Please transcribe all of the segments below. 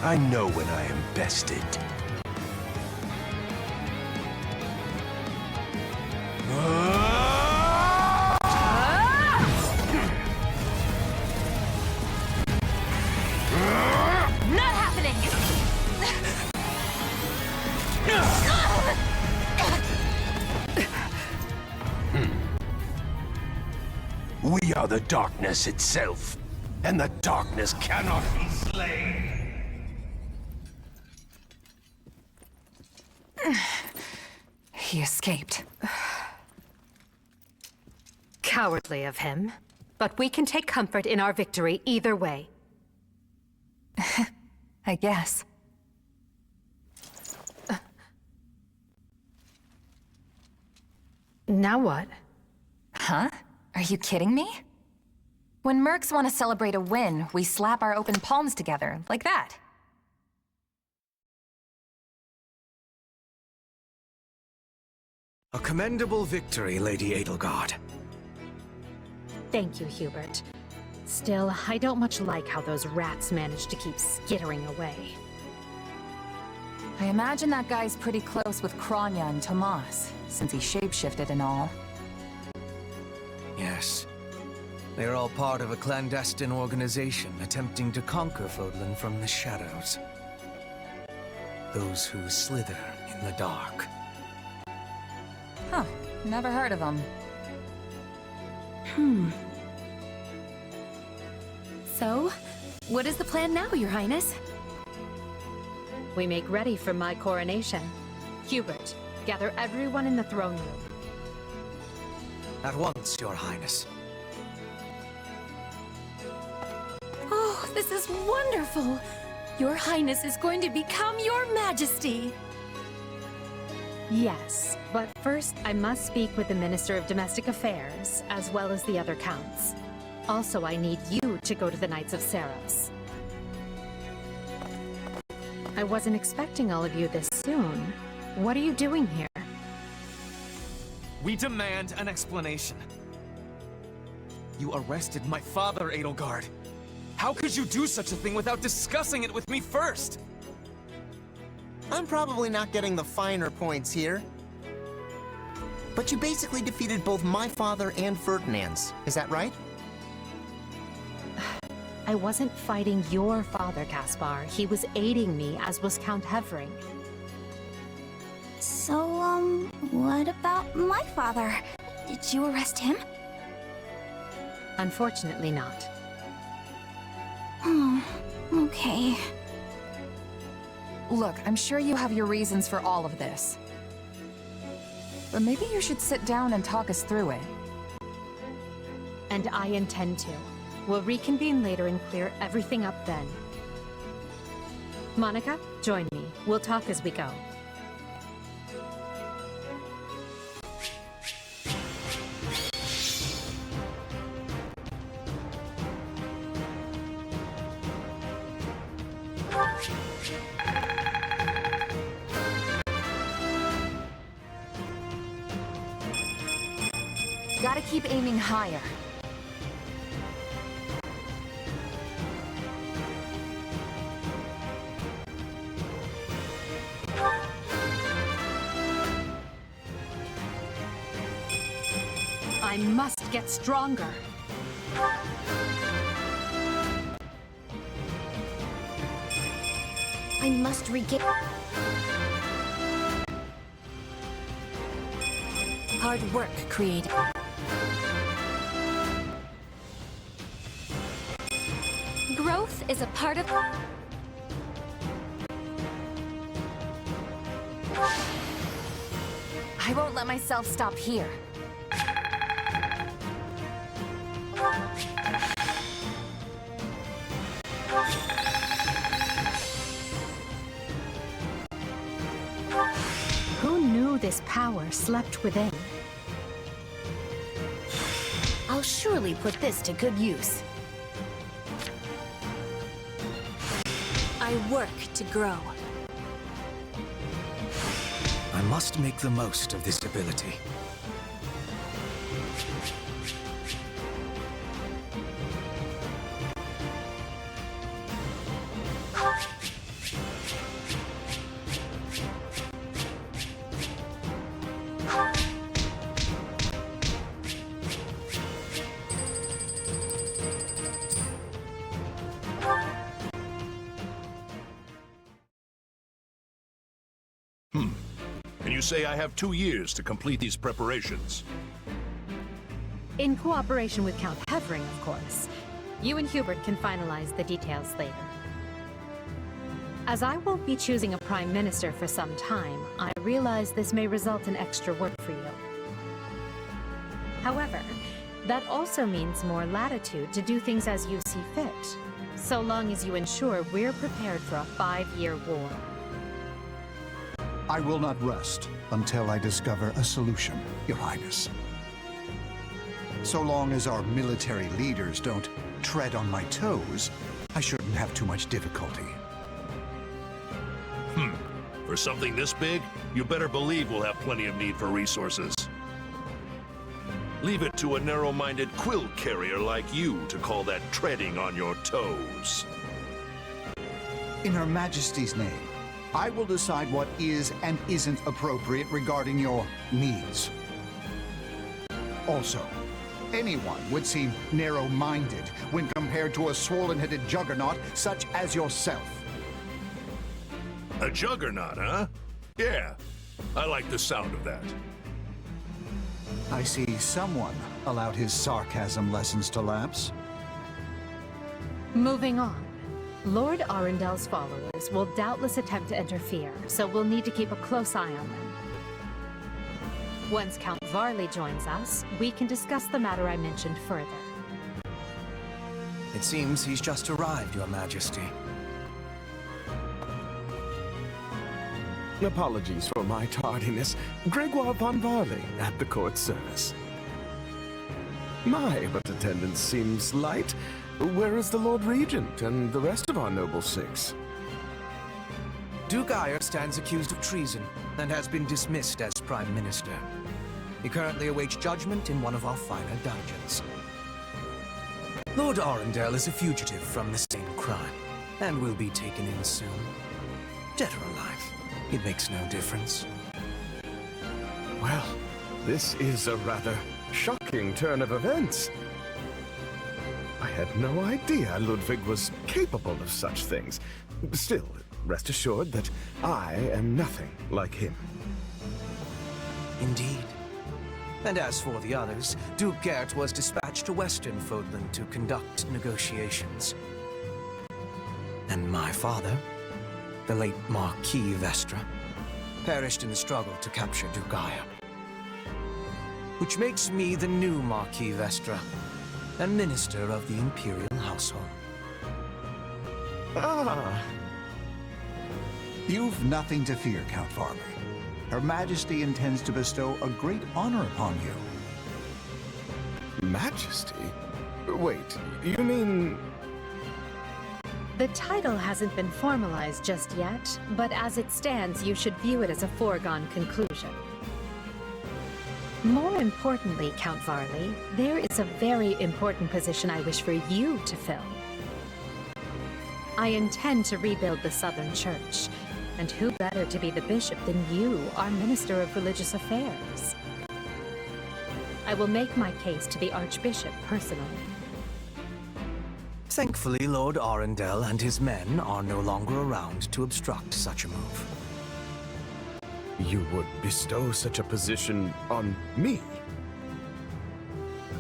I know when I am bested. Not happening! We are the darkness itself, and the darkness cannot be slain. He escaped. Cowardly of him. But we can take comfort in our victory either way. I guess. Now what? Huh? Are you kidding me? When mercs want to celebrate a win, we slap our open palms together, like that. A commendable victory, Lady Edelgard. Thank you, Hubert. Still, I don't much like how those rats managed to keep skittering away. I imagine that guy's pretty close with Kranya and Tomas, since he shapeshifted and all. Yes. They are all part of a clandestine organization attempting to conquer Fodlan from the shadows. Those who slither in the dark. Huh. Never heard of him. So, what is the plan now, Your Highness? We make ready for my coronation. Hubert, gather everyone in the throne room. At once, Your Highness. Oh, this is wonderful! Your Highness is going to become Your Majesty! Yes, but first I must speak with the Minister of Domestic Affairs, as well as the other counts. Also, I need you to go to the Knights of Saros. I wasn't expecting all of you this soon. What are you doing here? We demand an explanation. You arrested my father, Edelgard. How could you do such a thing without discussing it with me first? I'm probably not getting the finer points here. But you basically defeated both my father and Ferdinand's, is that right? I wasn't fighting your father, Caspar. He was aiding me, as was Count Hevering. So, what about my father? Did you arrest him? Unfortunately not. Oh, okay. Look, I'm sure you have your reasons for all of this. But maybe you should sit down and talk us through it. And I intend to. We'll reconvene later and clear everything up then. Monica, join me. We'll talk as we go. Gotta keep aiming higher. I must get stronger. I must regain... Hard work created... Growth is a part of... I won't let myself stop here. Who knew this power slept within? I'll surely put this to good use. I work to grow. I must make the most of this ability. you say I have 2 years to complete these preparations. In cooperation with Count Hevering, of course. You and Hubert can finalize the details later. As I won't be choosing a Prime Minister for some time, I realize this may result in extra work for you. However, that also means more latitude to do things as you see fit, so long as you ensure we're prepared for a 5-year war. I will not rest until I discover a solution, Your Highness. So long as our military leaders don't tread on my toes, I shouldn't have too much difficulty. For something this big, you better believe we'll have plenty of need for resources. Leave it to a narrow-minded quill carrier like you to call that treading on your toes. In Her Majesty's name, I will decide what is and isn't appropriate regarding your needs. Also, anyone would seem narrow-minded when compared to a swollen-headed juggernaut such as yourself. A juggernaut, huh? Yeah, I like the sound of that. I see someone allowed his sarcasm lessons to lapse. Moving on. Lord Arundel's followers will doubtless attempt to interfere, so we'll need to keep a close eye on them. Once Count Varley joins us, we can discuss the matter I mentioned further. It seems he's just arrived, Your Majesty. Apologies for my tardiness. Gregoire von Varley at the court service. My, but attendance seems light. Where is the Lord Regent and the rest of our noble six? Duke Ire stands accused of treason and has been dismissed as Prime Minister. He currently awaits judgment in one of our finer dungeons. Lord Arundel is a fugitive from the same crime and will be taken in soon. Dead or alive. It makes no difference. Well, this is a rather shocking turn of events. I had no idea Ludwig was capable of such things. Still, rest assured that I am nothing like him. Indeed. And as for the others, Duke Gert was dispatched to Western Fodland to conduct negotiations. And my father, the late Marquis Vestra, perished in the struggle to capture Duke Ire. Which makes me the new Marquis Vestra, and Minister of the Imperial Household. Ah. You've nothing to fear, Count Varley. Her Majesty intends to bestow a great honor upon you. Majesty? Wait, you mean... The title hasn't been formalized just yet, but as it stands, you should view it as a foregone conclusion. More importantly, Count Varley, there is a very important position I wish for you to fill. I intend to rebuild the Southern Church, and who better to be the bishop than you, our Minister of Religious Affairs? I will make my case to the Archbishop personally. Thankfully, Lord Arundel and his men are no longer around to obstruct such a move. You would bestow such a position on me?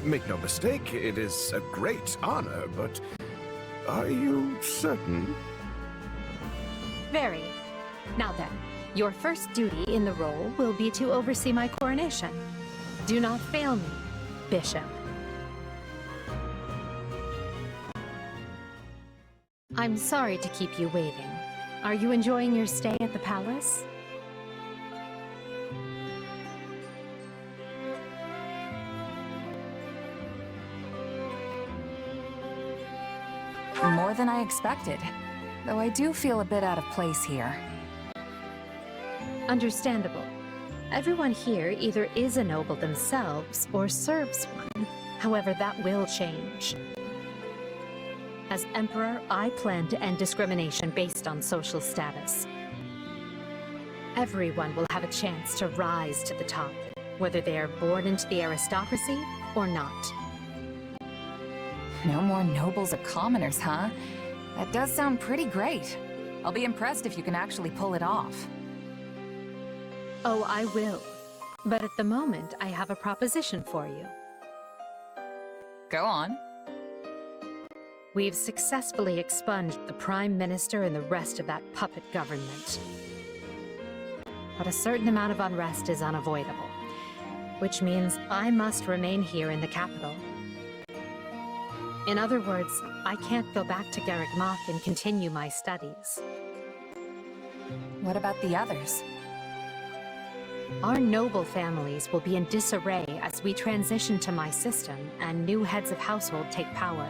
Make no mistake, it is a great honor, but are you certain? Very. Now then, your first duty in the role will be to oversee my coronation. Do not fail me, Bishop. I'm sorry to keep you waiting. Are you enjoying your stay at the palace? More than I expected, though I do feel a bit out of place here. Understandable. Everyone here either is a noble themselves or serves one. However, that will change. As Emperor, I plan to end discrimination based on social status. Everyone will have a chance to rise to the top, whether they are born into the aristocracy or not. No more nobles or commoners, huh? That does sound pretty great. I'll be impressed if you can actually pull it off. Oh, I will. But at the moment, I have a proposition for you. Go on. We've successfully expunged the Prime Minister and the rest of that puppet government. But a certain amount of unrest is unavoidable, which means I must remain here in the capital. In other words, I can't go back to Garreg Mach and continue my studies. What about the others? Our noble families will be in disarray as we transition to my system and new heads of household take power.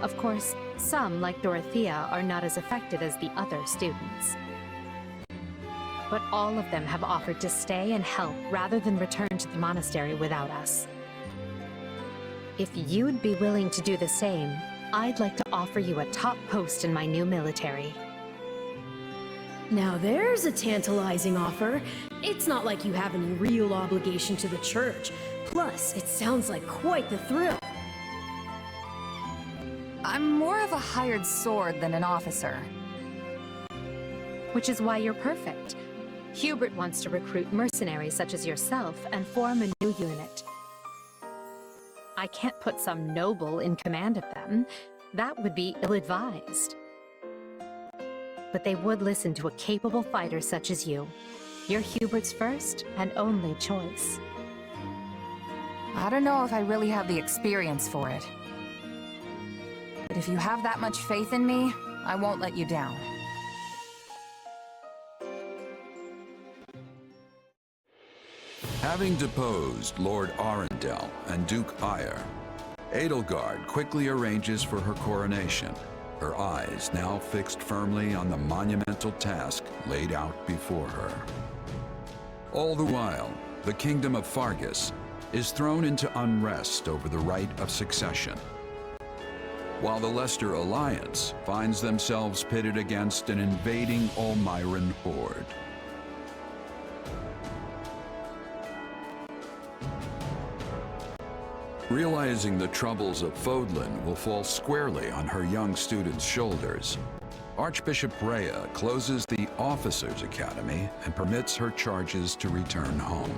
Of course, some, like Dorothea, are not as affected as the other students. But all of them have offered to stay and help rather than return to the monastery without us. If you'd be willing to do the same, I'd like to offer you a top post in my new military. Now there's a tantalizing offer. It's not like you have any real obligation to the church. Plus, it sounds like quite the thrill. I'm more of a hired sword than an officer. Which is why you're perfect. Hubert wants to recruit mercenaries such as yourself and form a new unit. I can't put some noble in command of them. That would be ill-advised. But they would listen to a capable fighter such as you. You're Hubert's first and only choice. I don't know if I really have the experience for it. But if you have that much faith in me, I won't let you down. Having deposed Lord Arundel and Duke Eyre, Edelgard quickly arranges for her coronation, her eyes now fixed firmly on the monumental task laid out before her. All the while, the kingdom of Fargus is thrown into unrest over the right of succession, while the Leicester Alliance finds themselves pitted against an invading Almiran horde. Realizing the troubles of Fodlan will fall squarely on her young students' shoulders, Archbishop Rhea closes the Officers' Academy and permits her charges to return home.